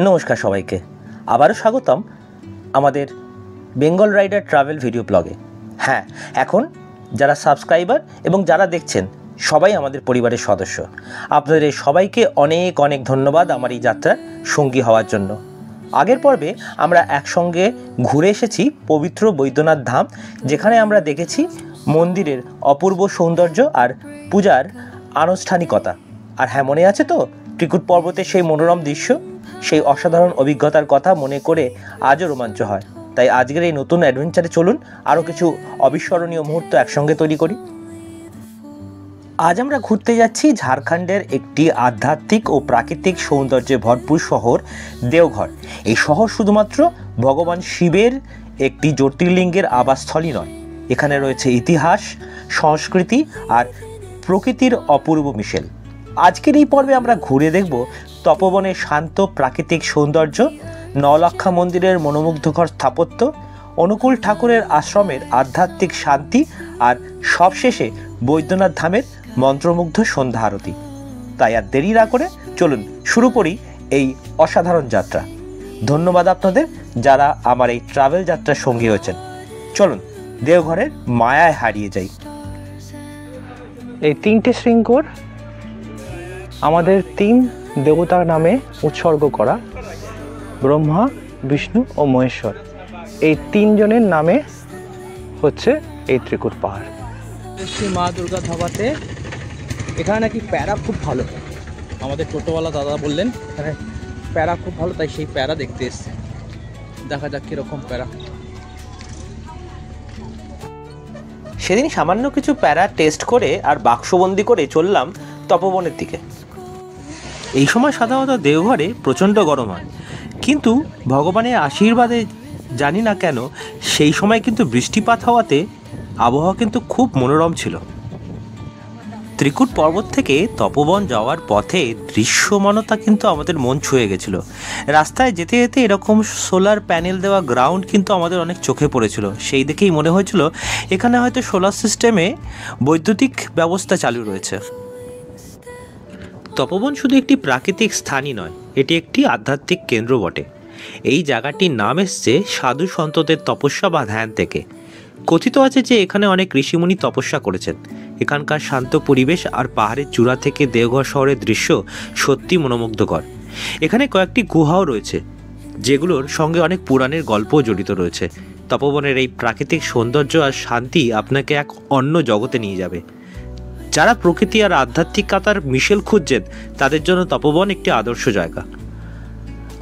নমস্কার সবাইকে, আবারও স্বাগতম আমাদের বেঙ্গল রাইডার ট্রাভেল ভিডিও ব্লগে। হ্যাঁ, এখন যারা সাবস্ক্রাইবার এবং যারা দেখছেন সবাই আমাদের পরিবারের সদস্য। আপনাদের সবাইকে অনেক অনেক ধন্যবাদ আমার এই যাত্রার সঙ্গী হওয়ার জন্য। আগের পর্বে আমরা একসঙ্গে ঘুরে এসেছি পবিত্র বৈদ্যনাথ ধাম, যেখানে আমরা দেখেছি মন্দিরের অপূর্ব সৌন্দর্য আর পূজার আনুষ্ঠানিকতা। আর হ্যাঁ, মনে আছে তো ত্রিকুট পর্বতের সেই মনোরম দৃশ্য, সেই অসাধারণ অভিজ্ঞতার কথা মনে করে আজও রোমাঞ্চ হয়। তাই আজকের এই নতুন অ্যাডভেঞ্চারে চলুন আরও কিছু অবিস্মরণীয় মুহূর্ত একসঙ্গে তৈরি করি। আজ আমরা ঘুরতে যাচ্ছি ঝাড়খণ্ডের একটি আধ্যাত্মিক ও প্রাকৃতিক সৌন্দর্যে ভরপুর শহর দেওঘর। এই শহর শুধুমাত্র ভগবান শিবের একটি জ্যোতির্লিঙ্গের আবাসস্থলই নয়, এখানে রয়েছে ইতিহাস, সংস্কৃতি আর প্রকৃতির অপূর্ব মিশেল। আজকের এই পর্বে আমরা ঘুরে দেখব তপবনের শান্ত প্রাকৃতিক সৌন্দর্য, নলক্ষা মন্দিরের মনোমুগ্ধকর স্থাপত্য, অনুকূল ঠাকুরের আশ্রমের আধ্যাত্মিক শান্তি আর সবশেষে বৈদ্যনাথ ধামের মন্ত্রমুগ্ধ সন্ধ্যা আরতি। তাই আর দেরি না করে চলুন শুরু করি এই অসাধারণ যাত্রা। ধন্যবাদ আপনাদের যারা আমার এই ট্রাভেল যাত্রার সঙ্গী হয়েছেন। চলুন দেওঘরের মায়ায় হারিয়ে যাই। এই তিনটে শৃঙ্গর আমাদের তিন দেবতার নামে উৎসর্গ করা, ব্রহ্মা, বিষ্ণু ও মহেশ্বর। এই তিনজনের নামে হচ্ছে এই ত্রিকুট পাহাড়। মা দুর্গা ধাবাতে এখানে নাকি প্যারা খুব ভালো, আমাদের টোটোওয়ালা দাদা বললেন এখানে প্যারা খুব ভালো, তাই সেই প্যারা দেখতে এসছে। দেখা যাক কীরকম প্যারা। সেদিন সামান্য কিছু প্যারা টেস্ট করে আর বাক্সবন্দি করে চললাম তপবনের দিকে। এই সময় সাধারণত দেওঘরে প্রচণ্ড গরম হয়, কিন্তু ভগবানের আশীর্বাদে জানি না কেন সেই সময় কিন্তু বৃষ্টিপাত হওয়াতে আবহাওয়া কিন্তু খুব মনোরম ছিল। ত্রিকুট পর্বত থেকে তপবন যাওয়ার পথে দৃশ্যমানতা কিন্তু আমাদের মন ছুঁয়ে গেছিল। রাস্তায় যেতে যেতে এরকম সোলার প্যানেল দেওয়া গ্রাউন্ড কিন্তু আমাদের অনেক চোখে পড়েছিল। সেই দেখেই মনে হয়েছিল এখানে হয়তো সোলার সিস্টেমে বৈদ্যুতিক ব্যবস্থা চালু রয়েছে। তপবন শুধু একটি প্রাকৃতিক স্থানই নয়, এটি একটি আধ্যাত্মিক কেন্দ্র বটে। এই জায়গাটির নাম এসছে সাধু সন্তদের তপস্যা বা ধ্যান থেকে। কথিত আছে যে এখানে অনেক ঋষিমুনি তপস্যা করেছেন। এখানকার শান্ত পরিবেশ আর পাহাড়ের চূড়া থেকে দেওঘর শহরের দৃশ্য সত্যি মনোমুগ্ধকর। এখানে কয়েকটি গুহাও রয়েছে, যেগুলোর সঙ্গে অনেক পুরাণের গল্পও জড়িত রয়েছে। তপবনের এই প্রাকৃতিক সৌন্দর্য আর শান্তি আপনাকে এক অন্য জগতে নিয়ে যাবে। যারা প্রকৃতি আর আধ্যাত্মিকতার মিশেল খুঁজছেন তাদের জন্য তপবন একটি আদর্শ জায়গা।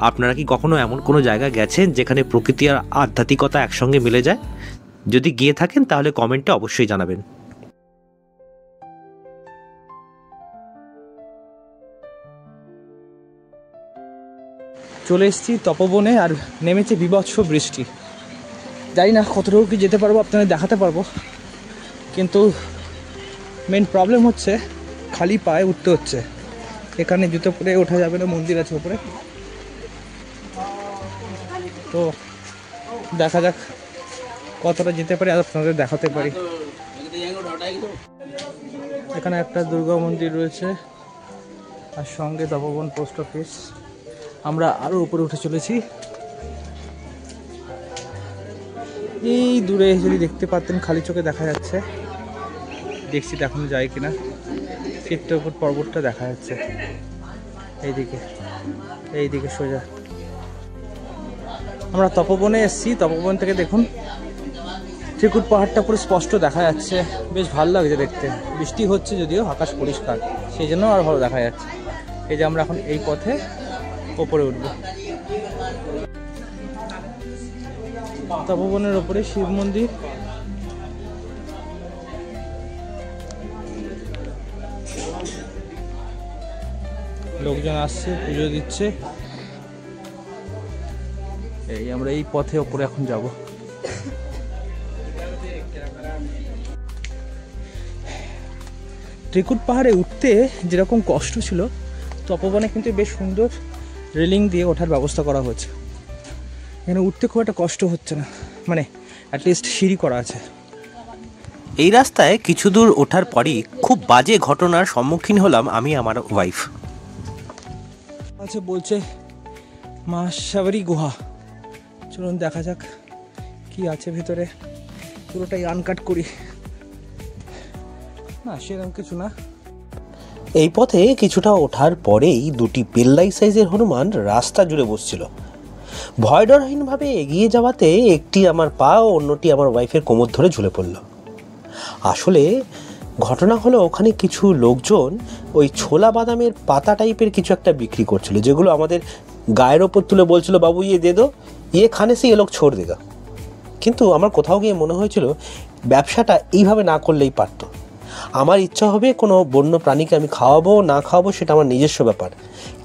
আপনারা কি কখনো এমন কোনো জায়গায় গেছেন যেখানে প্রকৃতি আর আধ্যাত্মিকতা একসঙ্গে মিলে যায়? যদি গিয়ে থাকেন তাহলে কমেন্টে অবশ্যই জানাবেন। চলে এসেছি তপবনে, আর নেমেছে বিভৎস বৃষ্টি। জানি না কতটুকু কি যেতে পারবো, আপনাদের দেখাতে পারবো, কিন্তু মেন প্রবলেম হচ্ছে খালি পায়ে উঠতে হচ্ছে। এখানে জুতো পরে ওঠা যাবে না, মন্দির আছে ওপরে। তো দেখা যাক কতটা যেতে পারি আর আপনাদের দেখাতে পারি। এখানে একটা দুর্গা মন্দির রয়েছে আর সঙ্গে তপবন পোস্ট অফিস। আমরা আরও উপরে উঠে চলেছি। এই দূরে যদি দেখতে পারতেন খালি চোখে দেখা যাচ্ছে, দেখছি দেখানো যায় কিনা, চিত্রকূট পর্বতটা দেখা যাচ্ছে এইদিকে সোজা। আমরা তপবনে এসেছি, তপবন থেকে দেখুন ত্রিকুট পাহাড়টা পুরো স্পষ্ট দেখা যাচ্ছে, বেশ ভালো লাগছে দেখতে। বৃষ্টি হচ্ছে যদিও, আকাশ পরিষ্কার, সেই জন্য আর ভালো দেখা যাচ্ছে। এই যে আমরা এখন এই পথে ওপরে উঠব। তপবনের ওপরে শিব মন্দির, লোকজন আসছে, পুজো দিচ্ছে। এই আমরা এই পথে ওপরে এখন যাব। ত্রিকুট পাহাড়ে উঠতে যেরকম কষ্ট ছিল, তপবনে কিন্তু বেশ সুন্দর রেলিং দিয়ে ওঠার ব্যবস্থা করা হয়েছে। এখানে উঠতে খুব একটা কষ্ট হচ্ছে না, মানে অ্যাটলিস্ট সিঁড়ি করা আছে। এই রাস্তায় কিছু দূর ওঠার পরই খুব বাজে ঘটনার সম্মুখীন হলাম আমি আমার ওয়াইফ। আচ্ছা, বলছে মা সাবরী গুহা। চলুন দেখা যাক কি আছে ভেতরে, পুরোটাই আনকাট করি। না সেরকম কিছু না। এই পথে কিছুটা ওঠার পরেই দুটি পেল্লাই সাইজের হনুমান রাস্তা জুড়ে বসছিল। ভয় ডরহীনভাবে এগিয়ে যাওয়াতে একটি আমার পা ও অন্যটি আমার ওয়াইফের কোমর ধরে ঝুলে পড়ল। আসলে ঘটনা হলো, ওখানে কিছু লোকজন ওই ছোলা বাদামের পাতা টাইপের কিছু একটা বিক্রি করছিল, যেগুলো আমাদের গায়ের ওপর তুলে বলছিল, বাবু ইয়ে দে দো, ইয়ে খানে সে এ লোক ছোড় দেগা। কিন্তু আমার কোথাও গিয়ে মনে হয়েছিল ব্যবসাটা এইভাবে না করলেই পারত। আমার ইচ্ছা হবে কোনো বন্য প্রাণীকে আমি খাওয়াবো না খাওয়াবো সেটা আমার নিজস্ব ব্যাপার,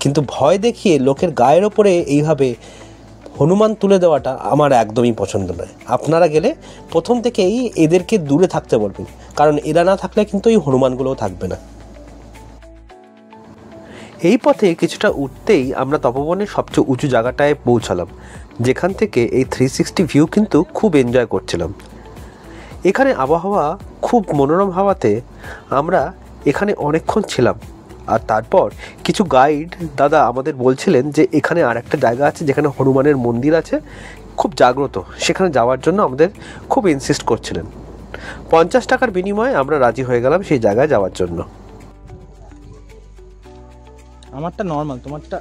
কিন্তু ভয় দেখিয়ে লোকের গায়ের ওপরে এইভাবে হনুমান তুলে দেওয়াটা আমার একদমই পছন্দ নয়। আপনারা গেলে প্রথম থেকেই এদেরকে দূরে থাকতে বলবেন, কারণ এরা না থাকলে কিন্তু এই হনুমানগুলোও থাকবে না। এই পথে কিছুটা উঠতেই আমরা তপবনের সবচেয়ে উঁচু জায়গাটায় পৌঁছালাম, যেখান থেকে এই 360 ভিউ কিন্তু খুব এনজয় করছিলাম। এখানে আবহাওয়া খুব মনোরম হওয়াতে আমরা এখানে অনেকক্ষণ ছিলাম। আর তারপর কিছু গাইড দাদা আমাদের বলছিলেন যে এখানে আর একটা জায়গা আছে যেখানে হনুমানের মন্দির আছে, খুব জাগ্রত, সেখানে যাওয়ার জন্য আমাদের খুব ইনসিস্ট করছিলেন। 50 টাকার বিনিময়ে আমরা রাজি হয়ে গেলাম সেই জায়গায় যাওয়ার জন্য। আমারটা নর্মাল, তোমারটা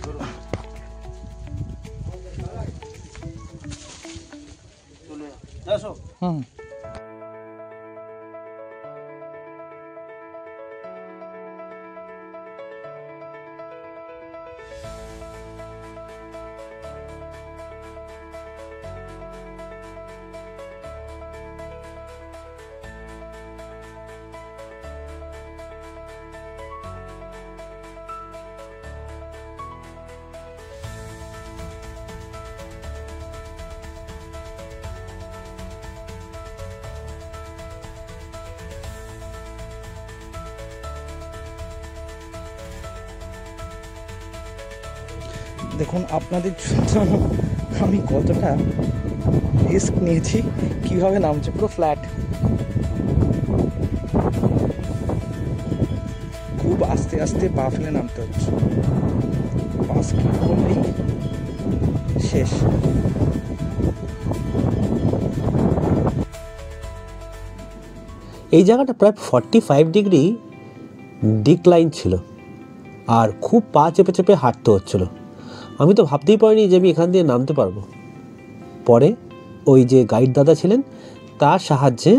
হুম। দেখুন আপনাদের জন্য আমি কতটা রিস্ক নিয়েছি, কীভাবে নামছে, পুরো ফ্ল্যাট, খুব আস্তে আস্তে পা ফেলে নামতে হচ্ছে। 5 কিলো করলেই শেষ। এই জায়গাটা প্রায় 45 ডিগ্রি ডিক্লাইন ছিল, আর খুব পা চেপে চেপে হাঁটতে হচ্ছিল। আমি তো ভাবতেই পারিনি যে আমি এখান দিয়ে নামতে পারবো। পরে ওই যে গাইড দাদা ছিলেন, তার সাহায্যে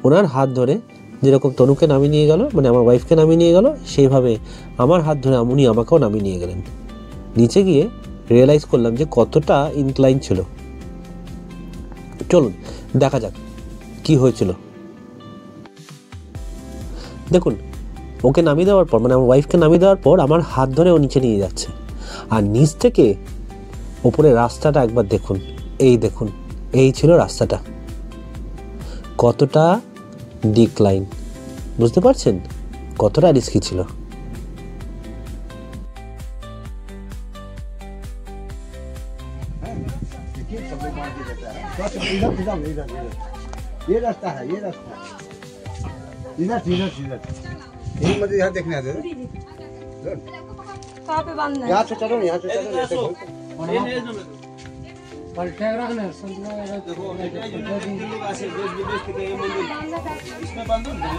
ওনার হাত ধরে, যেরকম তনুকে নামিয়ে নিয়ে গেল, মানে আমার ওয়াইফকে নামিয়ে নিয়ে গেল, সেইভাবে আমার হাত ধরে উনি আমাকেও নামিয়ে নিয়ে গেলেন। নিচে গিয়ে রিয়েলাইজ করলাম যে কতটা ইনক্লাইন ছিল। চলুন দেখা যাক কি হয়েছিল। দেখুন, ওকে নামিয়ে দেওয়ার পর, মানে আমার ওয়াইফকে নামিয়ে দেওয়ার পর আমার হাত ধরে ও নিচে নিয়ে যাচ্ছে, আর নিচ থেকে ওপরে রাস্তাটা একবার দেখুন। এই দেখুন, এই ছিল রাস্তাটা, কতটা ডিক্লাইন, বুঝতে পারছেন কতটা রিস্কি ছিল। ये रास्ता है, ये रास्ता इधर इधर इधर यही मुझे यहाँ देखने आते थे। कहाँ पे बांधना है? यहाँ से चलो, यहाँ से चलो, यहाँ से पलटेग रखना है, संतरा देखो देश विदेश के ये मंदिर इसमें बांधो ना,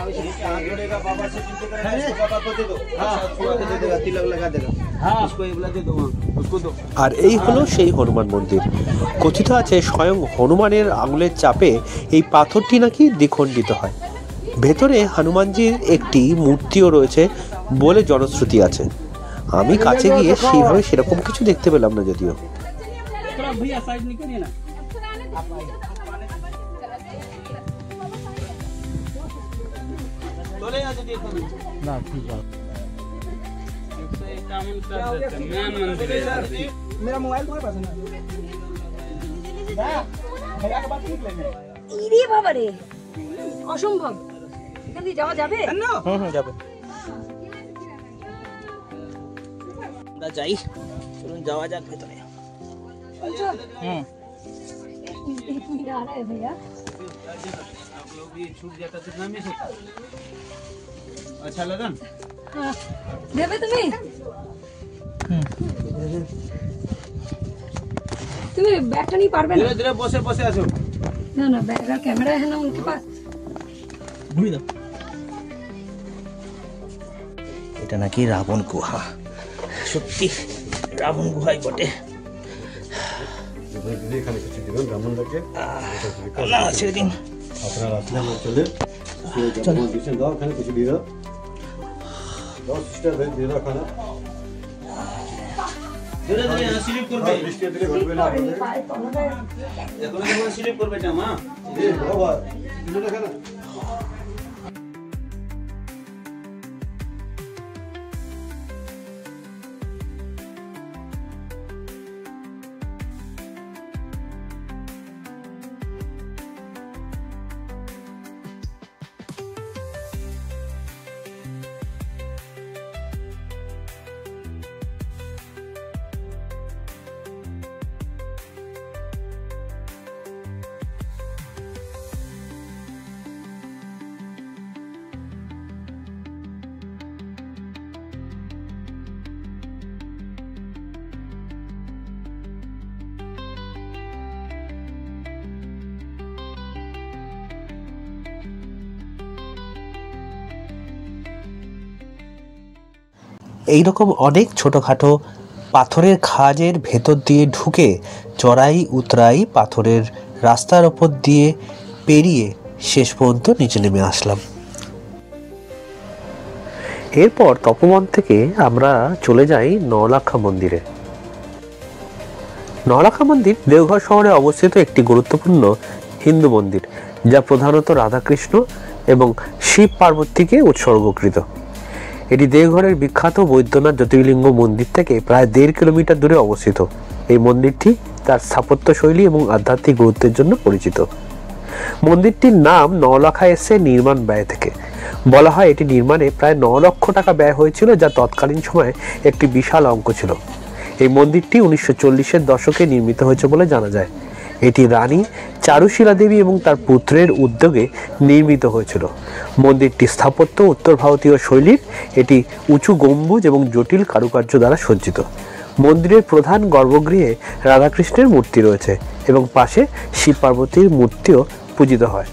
इसके हाथ जोड़ेगा, बाबा से चिंता करेगा, बाबा को दे दो, हां थोड़ा दे देगा, तिलक लगा देगा, हां इसको ये बोला दे दो, उसको दो। আর এই হলো সেই হনুমান মন্দির। কথিত আছে স্বয়ং হনুমানের আঙুলের চাপে এই পাথরটি নাকি দ্বিখণ্ডিত হয়। ভেতরে হনুমানজির একটি মূর্তিও রয়েছে বলে জনশ্রুতি আছে। আমি কাছে গিয়ে সেইভাবে সেরকম কিছু দেখতে পেলাম না যদিও। भैया साइड निकलिए ना, बोले आज देखो না ঠিক আছে। मेन मंदिर है। मेरा मोबाइल तुम्हारे पास है ना? भैया के बात ठीक लेंगे। ইরে বাবা রে, অসম্ভব। এখান দিয়ে যাওয়া যাবে? যাবে। আমরা যাই, চলুন যাওয়া যাক ভেতরে। হুম। आ रहा है भैया। आप लोग ये छूट जाता तो कितना मिस होता। अच्छा लगा ना? हाँ। देवे तुम्हें? तुम्हें बैठा नहीं पारबे ना धीरे धीरे बसे बसे আসো ना ना बैग कैमरा है ना उनके पास এটা নাকি রাবণ গুহা, সত্যি রাবণ গুহাই বটে। এখানে কিছু দিবেন ব্রাহ্মণদেরকে না ছেড়ে দিন। আপনারা আসলে আমার চলে যখন দিচ্ছেন দাও ওখানে কিছু দিয়ে দাও দাও সিস্টার দিয়ে দাও খানা ধীরে ধীরে স্লিপ করবে বৃষ্টি দিলে ঘটবে না আপনাদের এখন যখন স্লিপ করবে এটা মা এই বাবা দিলে না খানা এই রকম অনেক ছোটোখাটো পাথরের খাঁজের ভেতর দিয়ে ঢুকে চড়াই উতরাই পাথরের রাস্তার ওপর দিয়ে পেরিয়ে শেষ পর্যন্ত নিচে নেমে আসলাম। এরপর তপবন থেকে আমরা চলে যাই নওলাখা মন্দিরে। নওলাখা মন্দির দেওঘর শহরে অবস্থিত একটি গুরুত্বপূর্ণ হিন্দু মন্দির, যা প্রধানত রাধাকৃষ্ণ এবং শিব পার্বতীকে উৎসর্গকৃত। এটি দেওঘরের বিখ্যাত বৈদ্যনাথ জ্যোতির্লিঙ্গ মন্দির থেকে প্রায় 1.5 কিলোমিটার দূরে অবস্থিত। এই মন্দিরটি তার স্থাপত্য শৈলী এবং আধ্যাত্মিক গুরুত্বের জন্য পরিচিত। মন্দিরটির নাম নওলাখা এসে নির্মাণ ব্যয় থেকে। বলা হয় এটি নির্মাণে প্রায় 9 লক্ষ টাকা ব্যয় হয়েছিল, যা তৎকালীন সময়ে একটি বিশাল অঙ্ক ছিল। এই মন্দিরটি 1940-এর দশকে নির্মিত হয়েছে বলে জানা যায়। এটি রানী চারুশীলা দেবী এবং তার পুত্রের উদ্যোগে নির্মিত হয়েছিল। মন্দিরটি স্থাপত্য উত্তর ভারতীয় শৈলীর। এটি উঁচু গম্বুজ এবং জটিল কারুকার্য দ্বারা সজ্জিত। মন্দিরের প্রধান গর্ভগৃহে রাধাকৃষ্ণের মূর্তি রয়েছে এবং পাশে শিব পার্বতীর মূর্তিও পূজিত হয়।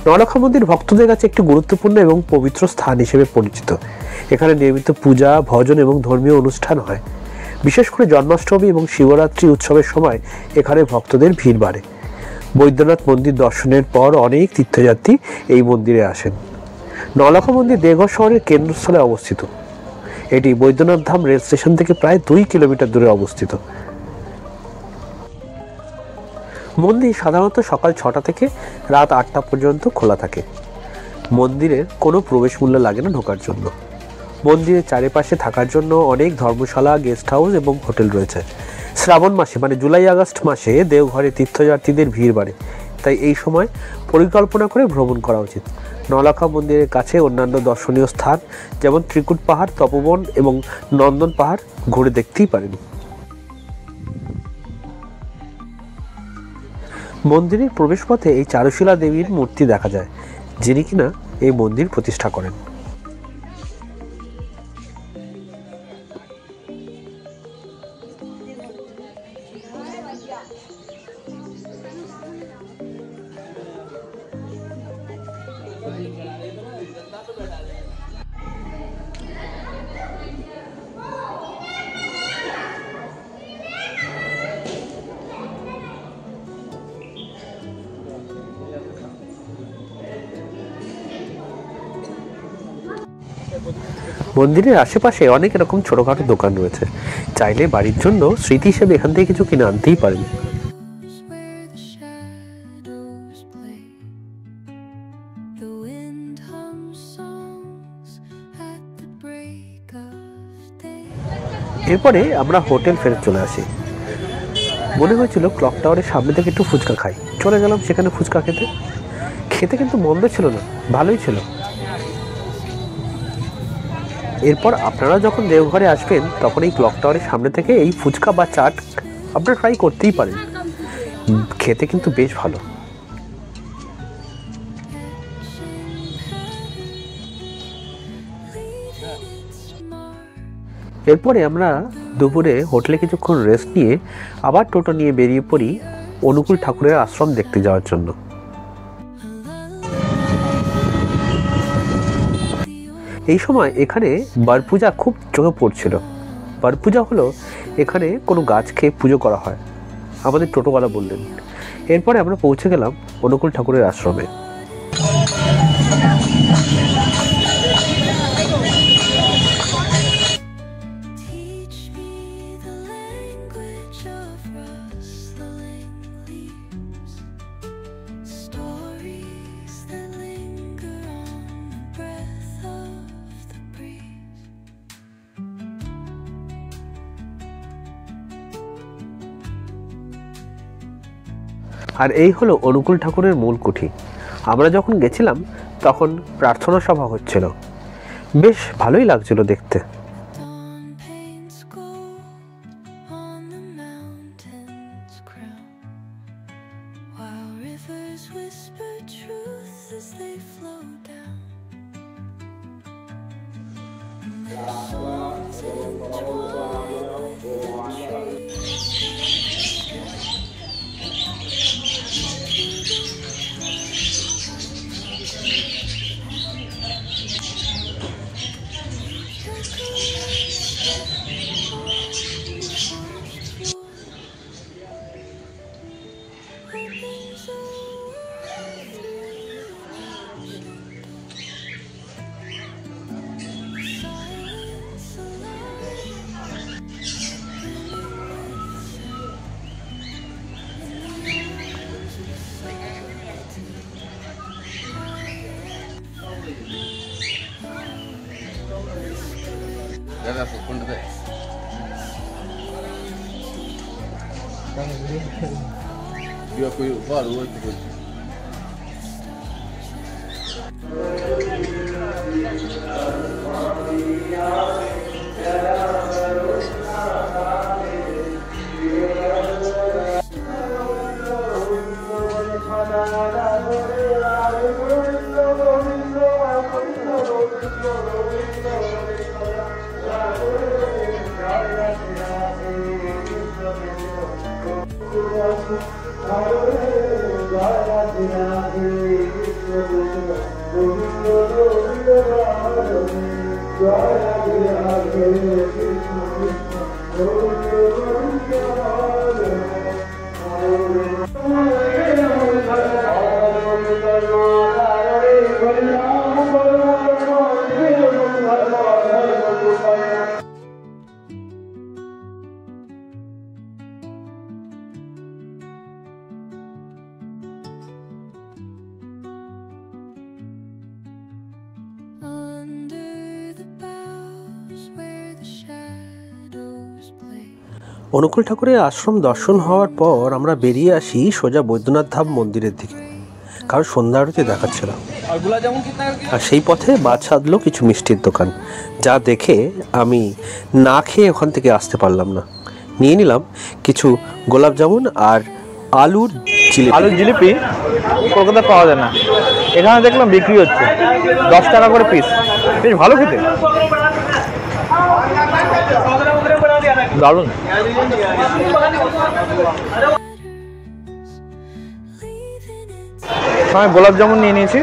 নওলাখা মন্দির ভক্তদের কাছে একটি গুরুত্বপূর্ণ এবং পবিত্র স্থান হিসেবে পরিচিত। এখানে নিয়মিত পূজা, ভজন এবং ধর্মীয় অনুষ্ঠান হয়। বিশেষ করে জন্মাষ্টমী এবং শিবরাত্রি উৎসবের সময় এখানে ভক্তদের ভিড় বাড়ে। বৈদ্যনাথ মন্দির দর্শনের পর অনেক তীর্থযাত্রী এই মন্দিরে আসেন। নওলাখা মন্দির দেওঘর শহরের কেন্দ্রস্থলে অবস্থিত। এটি বৈদ্যনাথ ধাম রেল স্টেশন থেকে প্রায় 2 কিলোমিটার দূরে অবস্থিত। মন্দির সাধারণত সকাল 6টা থেকে রাত 8টা পর্যন্ত খোলা থাকে। মন্দিরের কোনো প্রবেশ মূল্য লাগে না ঢোকার জন্য। মন্দিরের চারিপাশে থাকার জন্য অনেক ধর্মশালা, গেস্ট হাউস এবং হোটেল রয়েছে। শ্রাবণ মাসে মানে জুলাই আগস্ট মাসে দেওঘরে তীর্থযাত্রীদের ভিড় বাড়ে, তাই এই সময় পরিকল্পনা করে ভ্রমণ করা উচিত। নওলাখা মন্দিরের কাছে অন্যান্য দর্শনীয় স্থান যেমন ত্রিকুট পাহাড়, তপবন এবং নন্দন পাহাড় ঘুরে দেখতেই পারেন। মন্দিরের প্রবেশপথে এই চারুশীলা দেবীর মূর্তি দেখা যায়, যিনি কিনা এই মন্দির প্রতিষ্ঠা করেন। মন্দিরের আশেপাশে অনেক এরকম ছোটখাটো দোকান রয়েছে। চাইলে বাড়ির জন্য স্মৃতি হিসেবে এখান থেকে কিছু কিনে আনতেই পারেন। এরপরে আমরা হোটেল ফেরত চলে আসি। মনে হয়েছিল ক্লক টাওয়ারের সামনে থেকে একটু ফুচকা খাই। চলে গেলাম সেখানে ফুচকা খেতে। খেতে কিন্তু মন্দ ছিল না, ভালোই ছিল। এরপর আপনারা যখন দেওঘরে আসবেন তখন এই ক্লক টাওয়ারের সামনে থেকে এই ফুচকা বা চাট আপনারা ট্রাই করতেই পারেন। খেতে কিন্তু বেশ ভালো। এরপরে আমরা দুপুরে হোটেলে কিছুক্ষণ রেস্ট নিয়ে আবার টোটো নিয়ে বেরিয়ে পড়ি অনুকূল ঠাকুরের আশ্রম দেখতে যাওয়ার জন্য। এই সময় এখানে বার পূজা খুব চোখে পড়ছিল। বার পূজা হলো এখানে কোনো গাছকে পুজো করা হয়, আমাদের টোটোওয়ালা বললেন। এরপরে আমরা পৌঁছে গেলাম অনুকূল ঠাকুরের আশ্রমে। আর এই হলো অনুকূল ঠাকুরের মূল কুঠি। আমরা যখন গেছিলাম তখন প্রার্থনা সভা হচ্ছিল, বেশ ভালোই লাগছিল দেখতে। অনুকূল ঠাকুরের আশ্রম দর্শন হওয়ার পর আমরা বেরিয়ে আসি সোজা বৈদ্যনাথ ধাম মন্দিরের দিকে, কারণ সন্ধ্যা আরতি দেখাচ্ছিল। আর সেই পথে বাদ সাধলো কিছু মিষ্টির দোকান, যা দেখে আমি না খেয়ে ওখান থেকে আসতে পারলাম না। নিয়ে নিলাম কিছু গোলাপ জামুন আর আলুর জিলিপি। কলকাতা পাওয়া যায় না, এখানে দেখলাম বিক্রি হচ্ছে 10 টাকা করে পিস, বেশ ভালো খেতে, দারুণ। আমি গোলাপ জামুন নিয়ে নিয়েছি,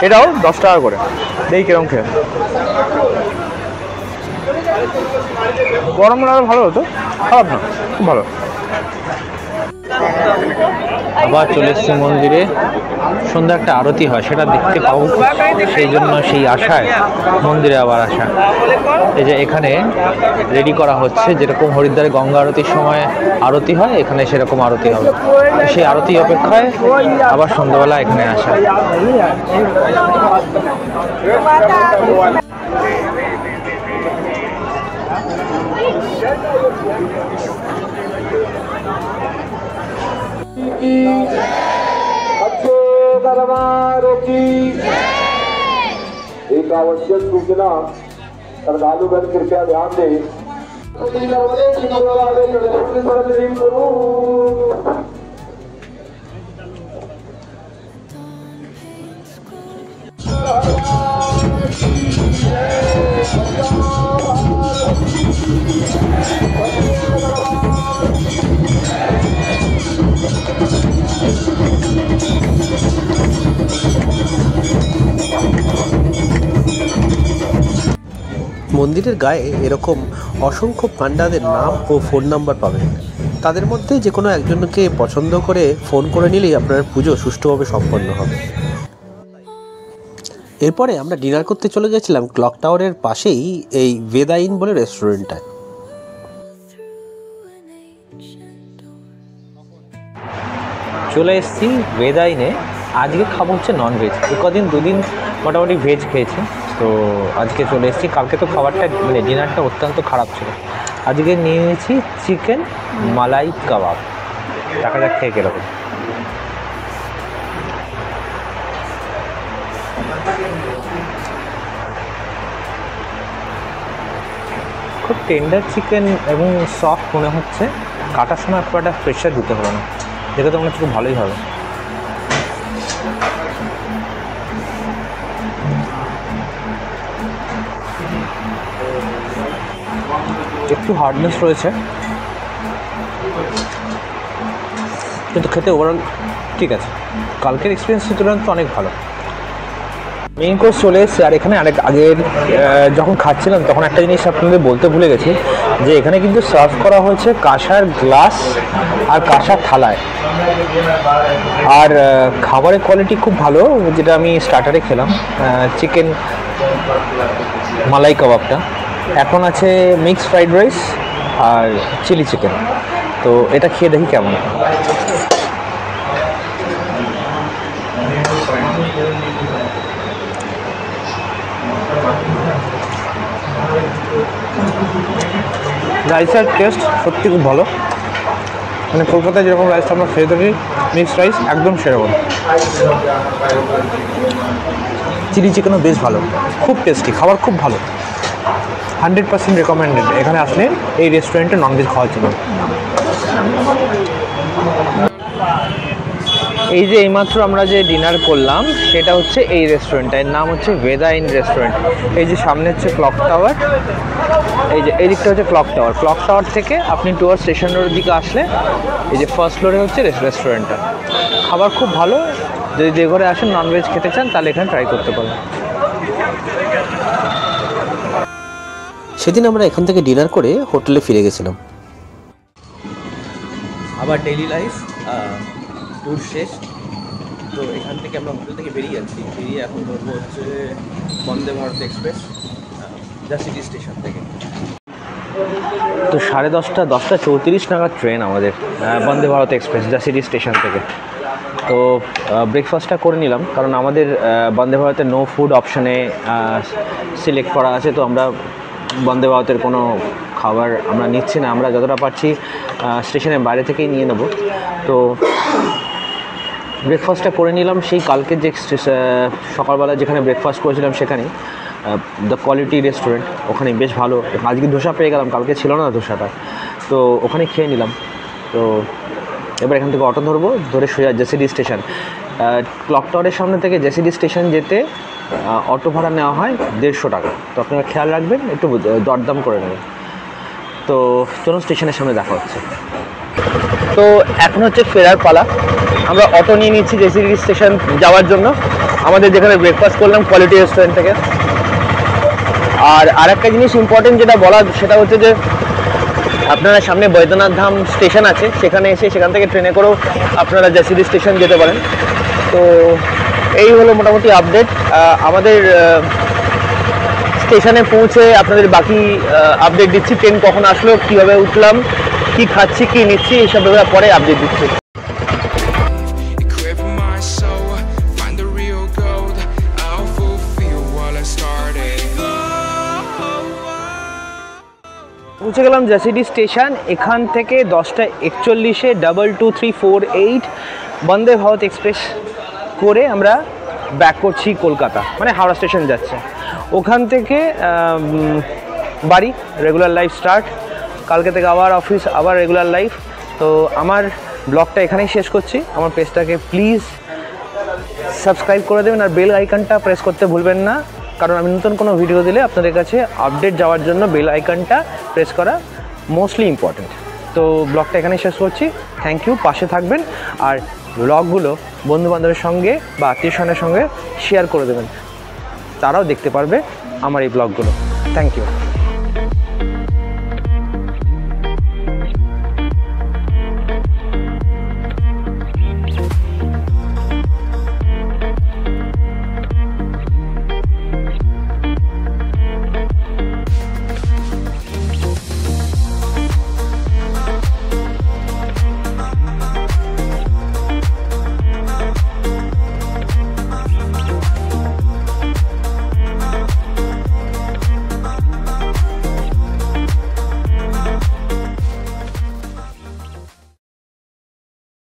এটাও 10 টাকা করে, দেখি কিরম খেয়ে। গরম লাগলে ভালো হতো, খারাপ না, খুব ভালো। আবার চলে এসেছি মন্দিরে, সন্ধ্যা একটা আরতি হয়, সেটা দেখতে পাবো, সেই জন্য সেই আশায় মন্দিরে আবার আসা। এই যে এখানে রেডি করা হচ্ছে, যেরকম হরিদ্বারে গঙ্গা আরতির সময় আরতি হয়, এখানে সেরকম আরতি হবে। সেই আরতি অপেক্ষায় আবার সন্ধ্যাবেলা এখানে আসা। अच्छे दरबारों की एक आवश्यक सूचना, श्रद्धालुगण कृपया ध्यान दें। মন্দিরের গায়ে এরকম অসংখ্য পান্ডাদের নাম ও ফোন নাম্বার পাবেন। তাদের মধ্যে যে কোনো একজনকে পছন্দ করে ফোন করে নিলেই আপনার পুজো সুষ্ঠুভাবে সম্পন্ন হবে। এরপরে আমরা ডিনার করতে চলে গেছিলাম ক্লক টাওয়ারের পাশেই এই ভেদা ইন বলে রেস্টুরেন্টটায়। চলে এসেছি ভেদা ইনে। আজকে খাবো হচ্ছে ননভেজ। কদিন দুদিন মোটামুটি ভেজ খেয়েছি, তো আজকে চলে এসেছি। কালকে তো খাবারটা মানে ডিনারটা অত্যন্ত খারাপ ছিল। আজকে নিয়ে নিয়েছি চিকেন মালাই কাবাব। দেখা যাক খেয়ে কীরকম। খুব টেন্ডার চিকেন এবং সফট মনে হচ্ছে। কাটার সময় খুব একটা প্রেশার দিতে হবে না, দেখে তো মনে হচ্ছে খুব ভালোই হবে। একটু হার্ডনেস রয়েছে, কিন্তু খেতে ওভারঅল ঠিক আছে। কালকের এক্সপিরিয়েন্সের তুলনায় তো অনেক ভালো। মেইন কোর্স চলে এসেছে। আর এখানে আগের যখন খাচ্ছিলাম তখন একটা জিনিস আপনাদের বলতে ভুলে গেছি, যে এখানে কিন্তু সার্ভ করা হয়েছে কাঁসার গ্লাস আর কাঁসার থালায়। আর খাবারের কোয়ালিটি খুব ভালো। যেটা আমি স্টার্টারে খেলাম চিকেন মালাই কাবাবটা, এখন আছে মিক্সড ফ্রাইড রাইস আর চিলি চিকেন। তো এটা খেয়ে দেখি কেমন। রাইসের টেস্ট সত্যি খুব ভালো। মানে কলকাতায় যেরকম রাইসটা আমরা খেয়ে থাকি মিক্সড রাইস, একদম সেরকম। চিলি চিকেনও বেশ ভালো, খুব টেস্টি, খাবার খুব ভালো। 100% রেকমেন্ডেড এখানে আসলে এই রেস্টুরেন্টে ননভেজ খাওয়ার জন্য। এই যে এইমাত্র আমরা যে ডিনার করলাম সেটা হচ্ছে এই রেস্টুরেন্টটার নাম হচ্ছে ভেদা ইন রেস্টুরেন্ট। এই যে সামনে হচ্ছে ক্লক টাওয়ার, এই যে এই দিকটা হচ্ছে ক্লক টাওয়ার। ক্লক টাওয়ার থেকে আপনি টুয়ার্ড স্টেশন রোডের দিকে আসলে এই যে ফার্স্ট ফ্লোরে হচ্ছে রেস্টুরেন্টটা। খাবার খুব ভালো। যদি দেওঘরে আসেন ননভেজ খেতে চান তাহলে এখানে ট্রাই করতে পারেন। সেদিন আমরা এখান থেকে ডিনার করে হোটেলে ফিরে গেছিলাম। আবার ডেইলি লাইফ ট্যুর শেষ। তো এখান থেকে আমরা হোটেল থেকে বেরিয়ে যাচ্ছি। বেরিয়ে এখন ধরবো হচ্ছে বন্দে ভারত এক্সপ্রেস যা সিটি স্টেশন থেকে। তো 10:30 10:34 নাগাদ ট্রেন আমাদের বন্দে ভারত এক্সপ্রেস যা সিটি স্টেশন থেকে। তো ব্রেকফাস্টটা করে নিলাম, কারণ আমাদের বন্দে ভারতের নো ফুড অপশানে সিলেক্ট করা আছে। তো আমরা বন্দে ভারতের কোনো খাবার আমরা নিচ্ছি না, আমরা যতটা পারছি স্টেশনের বাইরে থেকেই নিয়ে নেব। তো ব্রেকফাস্টটা করে নিলাম সেই কালকে যে সকালবেলা যেখানে ব্রেকফাস্ট করেছিলাম সেখানেই, দ্য কোয়ালিটি রেস্টুরেন্ট। ওখানে বেশ ভালো। আজকে ধোসা পেয়ে গেলাম, কালকে ছিল না ধোসাটা, তো ওখানে খেয়ে নিলাম। তো এবার এখান থেকে অটো ধরবো, ধরে সোজা জেসিডি স্টেশন। ক্লক টাওয়ারের সামনে থেকে জেসিডি স্টেশন যেতে অটো ভাড়া নেওয়া হয় 150 টাকা। তো আপনারা খেয়াল রাখবেন, একটু দরদাম করে নেবেন। তো চলুন স্টেশনের সামনে দেখা হচ্ছে। তো এখন হচ্ছে ফেরার পালা। আমরা অটো নিয়ে নিচ্ছি জেসিডি স্টেশন যাওয়ার জন্য, আমাদের যেখানে ব্রেকফাস্ট করলাম কোয়ালিটি রেস্টুরেন্ট থেকে। আর আরেকটা জিনিস ইম্পর্টেন্ট যেটা বলার, সেটা হচ্ছে যে আপনারা সামনে বৈদ্যনাথ ধাম স্টেশন আছে, সেখানে এসে সেখান থেকে ট্রেনে করেও আপনারা জেসিডি স্টেশন যেতে পারেন। তো এই হলো মোটামুটি আপডেট। আমাদের স্টেশনে পৌঁছে আপনাদের বাকি আপডেট দিচ্ছি। ট্রেন কখন আসলো, কীভাবে উঠলাম, কি খাচ্ছি, কি নিচ্ছি, এইসব ব্যাপারে পরে আপডেট দিচ্ছি। পৌঁছে গেলাম জেসিডি স্টেশন। এখান থেকে 10:41-এ 22348 বন্দে ভারত এক্সপ্রেস করে আমরা ব্যাক করছি কলকাতা, মানে হাওড়া স্টেশন যাচ্ছে। ওখান থেকে বাড়ি, রেগুলার লাইফ স্টার্ট। কালকে থেকে আবার অফিস, আবার রেগুলার লাইফ। তো আমার ব্লগটা এখানেই শেষ করছি। আমার পেজটাকে প্লিজ সাবস্ক্রাইব করে দেবেন আর বেল আইকনটা প্রেস করতে ভুলবেন না, কারণ আমি নতুন কোনো ভিডিও দিলে আপনাদের কাছে আপডেট যাওয়ার জন্য বেল আইকনটা প্রেস করা মোস্টলি ইম্পর্ট্যান্ট। তো ব্লগটা এখানেই শেষ করছি। থ্যাংক ইউ, পাশে থাকবেন। আর ব্লগগুলো বন্ধুবান্ধবের সঙ্গে বা আত্মীয়স্বজনের সঙ্গে শেয়ার করে দেবেন, তারাও দেখতে পারবে আমার এই ব্লগগুলো। Thank you.